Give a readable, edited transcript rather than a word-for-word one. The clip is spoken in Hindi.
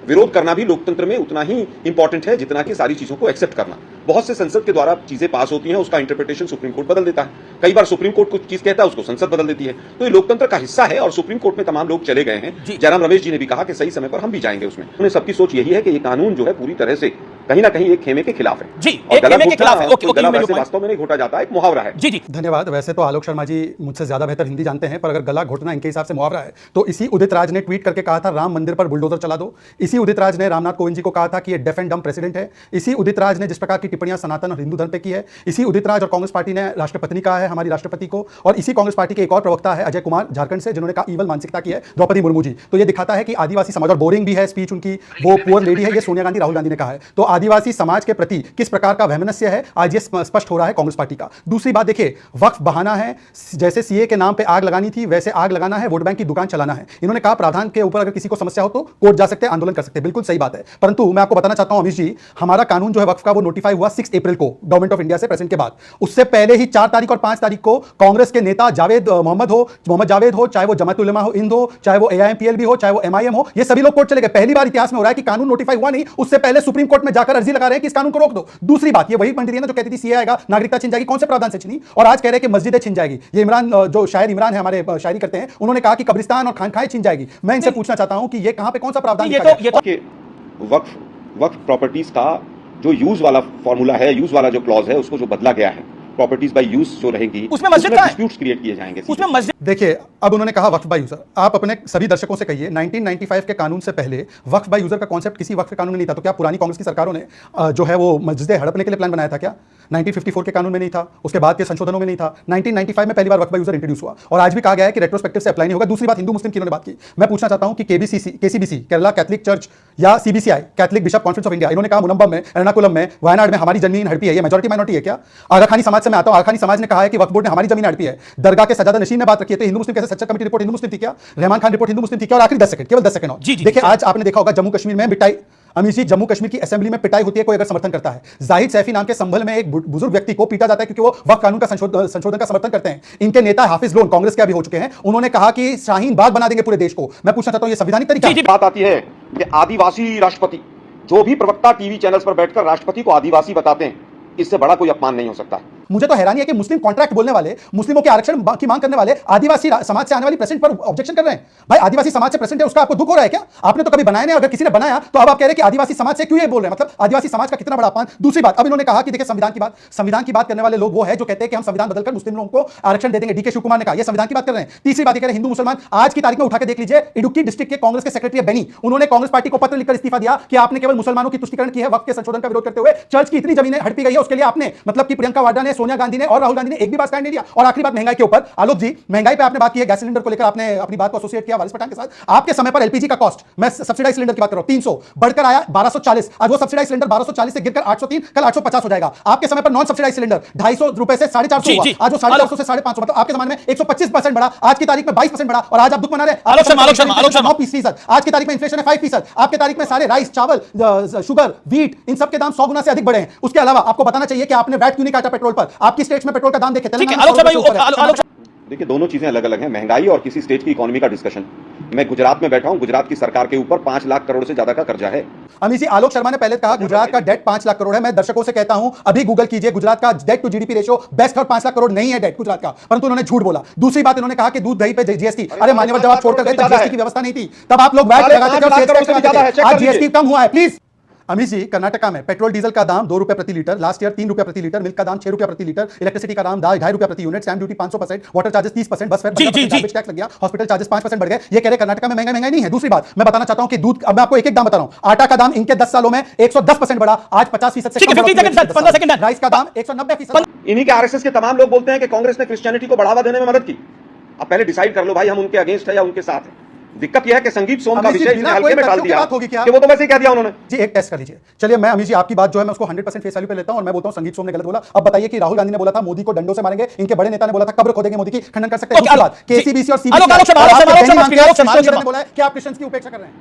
विरोध करना भी लोकतंत्र में उतना ही इंपॉर्टेंट है जितना कि सारी चीजों को एक्सेप्ट करना। बहुत से संसद के द्वारा चीजें पास होती हैं, उसका इंटरप्रिटेशन सुप्रीम कोर्ट बदल देता है। कई बार सुप्रीम कोर्ट कुछ चीज कहता है, उसको संसद बदल देती है। तो ये लोकतंत्र का हिस्सा है और सुप्रीम कोर्ट में तमाम लोग चले गए हैं। जयराम रमेश जी ने भी कहा कि सही समय पर हम भी जाएंगे उसमें। उन्हें सबकी सोच यही है कि ये कानून जो है पूरी तरह से कहीं ना कहीं एक खेमे के खिलाफ है। जी, एक खेमे के खिलाफ है। गला वैसे वास्तव में नहीं घोटा जाता, एक मुहावरा है। जी जी, धन्यवाद। वैसे तो आलोक शर्मा जी मुझसे ज्यादा बेहतर हिंदी जानते हैं, पर अगर गला घोटना इनके हिसाब से मुहावरा है तो इसी उदित राज ने ट्वीट करके कहा था राम मंदिर पर बुलडोजर चला दो। इसी उदित राज ने रामनाथ कोविंद जी को कहा था कि ये डेफ एंड डम प्रेसिडेंट है। इसी उदित राज ने जिस प्रकार की टिप्पणियां सनातन और हिंदू धर्म पे की है, इसी उदित राज और कांग्रेस पार्टी ने राष्ट्रपति कहा है हमारी राष्ट्रपति को। और इसी कांग्रेस पार्टी के एक और प्रवक्ता है अजय कुमार झारखंड से, जिन्होंने कहा ईवल मानसिकता की है द्रौपदी मुर्मू जी। तो ये दिखाता है कि आदिवासी समाज, और बोरिंग भी है स्पीच उनकी, वो पुअर लेडी है, ये सोनिया गांधी राहुल गांधी ने कहा है। तो आदिवासी समाज के प्रति किस प्रकार का वैमनस्य है आज ये स्पष्ट हो रहा है कांग्रेस पार्टी का। दूसरी बात देखिए, वक्फ बहाना है, जैसे सीए के नाम पे आग लगानी थी वैसे आग लगाना है, वोट बैंक की दुकान चलाना है। इन्होंने कहा प्रावधान के ऊपर अगर किसी को समस्या हो तो कोर्ट जा सकते हैं, आंदोलन कर सकते हैं, बिल्कुल सही बात है। परंतु मैं आपको बताना चाहता हूं अमीश जी, हमारा कानून जो है वक्फ का वो नोटिफाई हुआ 6 अप्रैल को गवर्नमेंट ऑफ इंडिया से, प्रेसिडेंट के बाद। उससे पहले ही 4 तारीख और 5 तारीख को कांग्रेस के नेता मोहम्मद जावेद हो, चाहे वो जमात उलमा हो हिंद हो, चाहे वो एआईएमपीएल भी हो, चाहे वो एमआईएम हो, ये सभी लोग कोर्ट चले गए। पहली बार इतिहास में हो रहा है कि कानून नोटिफाई हुआ नहीं, उससे पहले सुप्रीम कोर्ट में जाकर अर्जी लगा रहे हैं कि इस कानून को रोक दो। दूसरी बात, ये वही पंडित है ना जो कहती थी सीए आएगा नागरिकता छिन जाएगी, कौन से प्रावधान से छिनी, और आज कह रहे हैं कि मस्जिदें छिन जाएगी। ये इमरान, जो शायर इमरान है हमारे, शायरी करते हैं, उन्होंने कहा कि कब्रिस्तान और खानखाएं छिन जाएगी। मैं इनसे पूछना चाहता हूं कि ये कहां पे कौन सा प्रावधान लिखा गया है? वक्फ प्रॉपर्टीज का जो यूज वाला फॉर्मूला है, यूज वाला जो क्लॉज है, उसको जो बदला गया है, प्रॉपर्टीज बाय यूज जो रहेगी, उसमें मस्जिद का डिस्प्यूट्स क्रिएट किए जाएंगे। उसमें मस्जिद, देखिए अब उन्होंने कहा वक्फ बाय यूजर। आप अपने सभी दर्शकों से कहिए 1995 के कानून से पहले वक्फ बाय यूजर का कॉन्सेप्ट किसी वक्फ के कानून में नहीं था। तो क्या पुरानी कांग्रेस की सरकारों ने जो है वो मस्जिदें हड़पने के लिए प्लान बनाया था क्या? 1954 के कानून में नहीं था, उसके बाद के संशोधनों में नहीं था। 1995 में पहली बार वक्फ बाय यूजर इंट्रोड्यूस हुआ और आज भी कहा गया है कि रेट्रोस्पेक्टिव से अप्लाई नहीं होगा। दूसरी बात, हिंदू मुस्लिम की उन्होंने बात की। मैं पूछना चाहता हूं कि केसीबीसी केरला कैथलिक चर्च या CBCI Catholic bishop conference of India, इन्होंने कहा मुनम्बम में, एर्नाकुलम में, वायनाड में हमारी जमीन हड़पी है, ये मेजॉरिटी माइनॉरिटी है क्या? आगाखानी समाज से मैं आता हूं, आगाखानी समाज ने कहा है कि वक्फ बोर्ड ने हमारी जमीन हड़पी है। दरगाह के सजादा नशीन ने बात रखी है। तो हिंदू मुस्लिम कैसे? सच्चा कमेटी रिपोर्ट हिंदू मुस्लिम थी क्या? रहमान खान रिपोर्ट हिंदू मुस्लिम थी क्या? और आखिरी 10 सेकंड, केवल 10 सेकंड और देखिए, आज आपने देखा होगा जम्मू कश्मीर में पिटाई, अमीश जी, जम्मू कश्मीर की असेंबली में पिटाई होती है, कोई अगर समर्थन करता है। जाहिद सैफी नाम के संभल में एक बुजुर्ग व्यक्ति को पीटा जाता है क्योंकि वो वक्फ कानून का संशोधन का समर्थन करते हैं। इनके नेता हाफिज लोन, कांग्रेस के अभी हो चुके हैं, उन्होंने कहा कि शाहीन बाग बना देंगे पूरे देश को। मैं पूछना चाहता हूं, ये संवैधानिक तरीका है? बात आती है कि आदिवासी राष्ट्रपति, जो भी प्रवक्ता टीवी चैनल्स पर बैठकर राष्ट्रपति को आदिवासी बताते हैं, इससे बड़ा कोई अपमान नहीं हो सकता। मुझे तो हैरानी है कि मुस्लिम कॉन्ट्रैक्ट बोलने वाले, मुस्लिमों के आरक्षण की मांग करने वाले आदिवासी समाज से आने वाली प्रेसिडेंट पर ऑब्जेक्शन कर रहे हैं। भाई आदिवासी समाज से प्रेसिडेंट है, उसका आपको दुख हो रहा है क्या? आपने तो कभी बनाया नहीं, अगर किसी ने बनाया तो अब आप कह रहे हैं कि आदिवासी समाज से क्यों ये बोल रहे हैं? मतलब आदिवासी समाज का कितना बड़ा अपमान। दूसरी बात, अब इन्होंने कहा कि देखिए संविधान की बात करने वाले लोग वो है जो कहते हैं कि हम संविधान बदलकर मुस्लिम लोगों को आरक्षण दे देंगे। डीके शिव कुमार ने कहा ये संविधान की बात कर रहे हैं। तीसरी बात ये कह रहे हैं हिंदू मुसलमान, आज की तारीख में उठा के देख लीजिए, इडुक्की डिस्ट्रिक्ट के कांग्रेस के सेक्रेटरी बेनी, उन्होंने कांग्रेस पार्टी को पत्र लिखकर इस्तीफा दिया कि आपने केवल मुसलमानों की तुष्टीकरण की है वक्फ के संशोधन का विरोध करते हुए। चर्च की इतनी जमीनें हड़पी गई है, उसके लिए आपने, मतलब कि प्रियंका वाड्रा ने, सोनिया गांधी ने और राहुल गांधी ने एक भी बात नहीं दिया। और आखिरी बात महंगाई के ऊपर, आलोक जी, महंगाई पे आपने बात की है, गैस सिलेंडर को लेकर आपने अपनी बात को एसोसिएट किया वारिस पठान के साथ। आपके समय पर एलपीजी का कॉस्ट, मैं सब्सिडाइज सिलेंडर की बात कर रहा हूं, 300 बढ़कर आया 1240। आज वो सब्सिडाइज सिलेंडर 1240 से गिरकर 803, कल 850 हो जाएगा। आपके समय पर नॉन सब्सिडाइज सिलेंडर 250 रुपए से 450 हुआ, आज वो 450 से 550, मतलब आपके जमाने में 125% बढ़ा, आज की तारीख में 22% बढ़ा। और आज आप दुख मना रहे हैं। 9%, आज की तारीख में इन्फ्लेशन है 5%, आपके तारीख में सारे राइस, चावल, शुगर, व्हीट, इन सब के दाम 100 गुना से अधिक बढ़े हैं। उसके अलावा आपको बताना चाहिए कि आपने वैट क्यों नहीं काटा पेट्रोल पर? आपकी स्टेट्स में पेट्रोल का दाम देखे, देखिए दोनों चीजें अलग अलग हैं, महंगाई और किसी स्टेट की इकोनॉमी का डिस्कशन। मैं गुजरात में बैठा हूं, गुजरात की सरकार के ऊपर 5 लाख करोड़ से ज्यादा का कर्जा है। अमीश जी, आलोक शर्मा ने पहले कहा गुजरात का डेट 5 लाख करोड़ है। मैं दर्शकों से कहता हूं अभी गूगल कीजिए, गुजरात का debt to GDP ratio best और 5 लाख करोड़ नहीं है डेट गुजरात का, परंतु उन्होंने झूठ बोला। दूसरी बात, इन्होंने कहा कि दूध दही पे जीएसटी, अरे मान्यवर जब आप छोड़कर गए तब जीएसटी की व्यवस्था नहीं थी, तब आप लोग वैट लगाते थे, आज जीएसटी कम हुआ है। प्लीज अमीश जी, कर्नाटका में पेट्रोल डीजल का दाम 2 रुपए प्रति लीटर, लास्ट ईयर 3 रुपए प्रति लीटर, मिल्क का दाम 6 रुपए प्रति लीटर, इलेक्ट्रिसिटी का दाम 2.5 रुपए प्रति unit, stamp duty 500%, water charges 30%, बस फेयर 15%, टैक्स लग गया, हॉस्पिटल चार्जेस 5% बढ़ गए। ये कह रहे कर्नाटका में महंगाई नहीं है। दूसरी बात मैं बताना चाहता हूं कि दूध, अब मैं आपको एक दाम बता रहा हूं, आटा का दाम इनके 10 सालों में 110% बढ़ा, आज 50% से कम, राइस का दाम 190%। इन्हीं के आरएसएस के तमाम लोग बोलते हैं कि कांग्रेस ने क्रिश्चियनिटी को बढ़ावा देने में मदद की। अब पहले डिसाइड कर लो भाई, हम उनके अगेंस्ट है या उनके साथ है। दिक्कत यह है कि संगीत सोम का विषय इसने हल्के में डाल दिया कि वो तो वैसे ही कह दिया उन्होंने। जी एक टेस्ट कर लीजिए। चलिए मैं अमीश जी आपकी बात जो है मैं उसको 100% फेस वैल्यू पे लेता हूं और मैं बोलता हूं संगीत सोम ने गलत बोला। अब बताइए कि राहुल गांधी ने बोला था मोदी को डंडों से मारेंगे, इनके बड़े नेता ने बोला था कब्र खोदेंगे मोदी की, खंडन कर सकते हैं? केसीबीसी और सीबीसी बोला है कि आप क्रिश्चियंस की उपेक्षा कर रहे हैं।